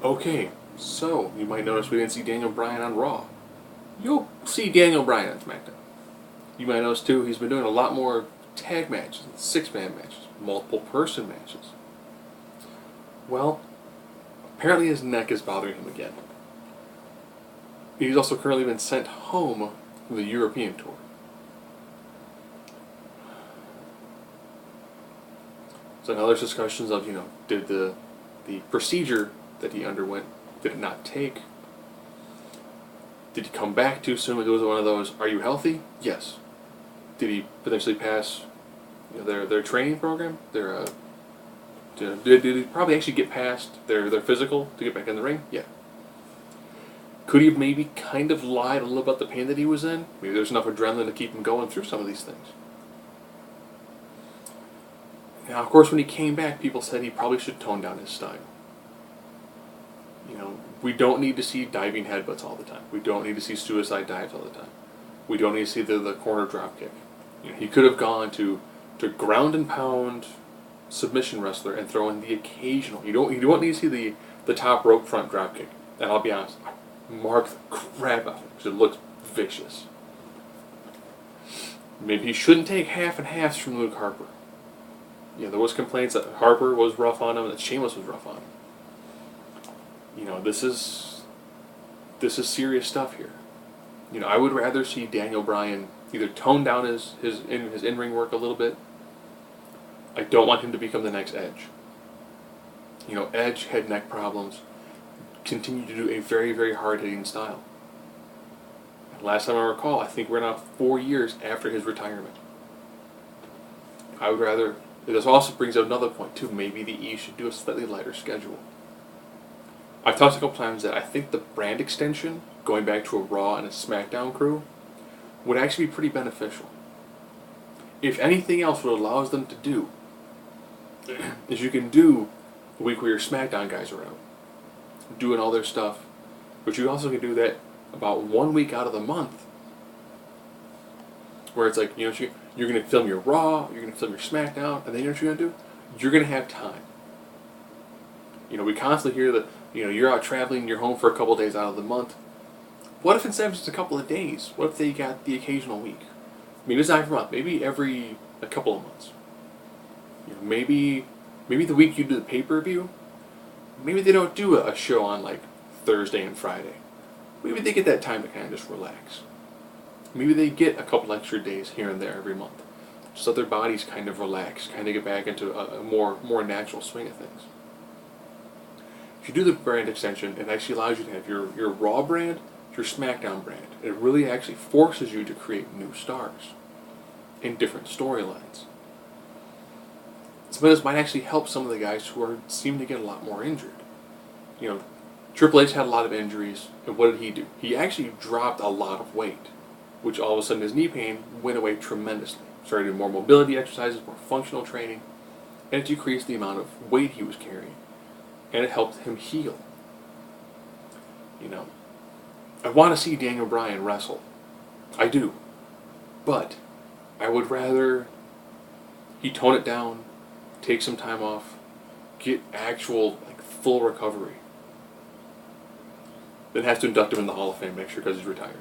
Okay, so you might notice we didn't see Daniel Bryan on Raw. You'll see Daniel Bryan on SmackDown. You might notice too he's been doing a lot more tag matches, six-man matches, multiple person matches. Well, apparently his neck is bothering him again. He's also currently been sent home from the European tour. So now there's discussions of, did the procedure that he underwent, did it not take? Did he come back too soon? It was one of those, are you healthy? Yes. Did he potentially pass their training program? Did he probably actually get past their physical to get back in the ring? Yeah. Could he have maybe kind of lied a little about the pain that he was in? Maybe there's enough adrenaline to keep him going through some of these things. Now, of course, when he came back, people said he probably should tone down his style. We don't need to see diving headbutts all the time. We don't need to see suicide dives all the time. We don't need to see the corner drop kick. He could have gone to ground and pound submission wrestler and throw in the occasional. You don't need to see the top rope front drop kick. And I'll be honest, I mark the crap out of it because it looks vicious. Maybe he shouldn't take half and halves from Luke Harper. There was complaints that Harper was rough on him, that Sheamus was rough on him. This is serious stuff here. I would rather see Daniel Bryan either tone down his in-ring work a little bit. I don't want him to become the next Edge. Edge had neck problems, continued to do a very, very hard-hitting style. And last time I recall, I think we're now 4 years after his retirement. I would rather... This also brings up another point, too. Maybe the E should do a slightly lighter schedule. I've talked a couple times that I think the brand extension, going back to a Raw and a SmackDown crew, would actually be pretty beneficial. If anything else, what it allows them to do is you can do the week where your SmackDown guys are out, doing all their stuff, but you also can do that about 1 week out of the month, where it's like, you're going to film your Raw, you're going to film your SmackDown, and then you know what you're going to do? You're going to have time. We constantly hear that, you're out traveling, you're home for a couple of days out of the month. What if instead of just a couple of days, what if they got the occasional week? Maybe it's not every month, maybe every a couple of months. Maybe the week you do the pay-per-view, maybe they don't do a show on like Thursday and Friday. Maybe they get that time to kind of just relax. Maybe they get a couple extra days here and there every month, just let their bodies kind of relax, kind of get back into a more natural swing of things. If you do the brand extension, it actually allows you to have your Raw brand, your SmackDown brand. It really actually forces you to create new stars in different storylines. Some of this might actually help some of the guys who seem to get a lot more injured. Triple H had a lot of injuries, and what did he do? He actually dropped a lot of weight, which all of a sudden his knee pain went away tremendously. Started doing more mobility exercises, more functional training, and it decreased the amount of weight he was carrying. And it helped him heal. I want to see Daniel Bryan wrestle. I do. But I would rather he tone it down, take some time off, get actual full recovery, than have to induct him in the Hall of Fame next year because he's retired.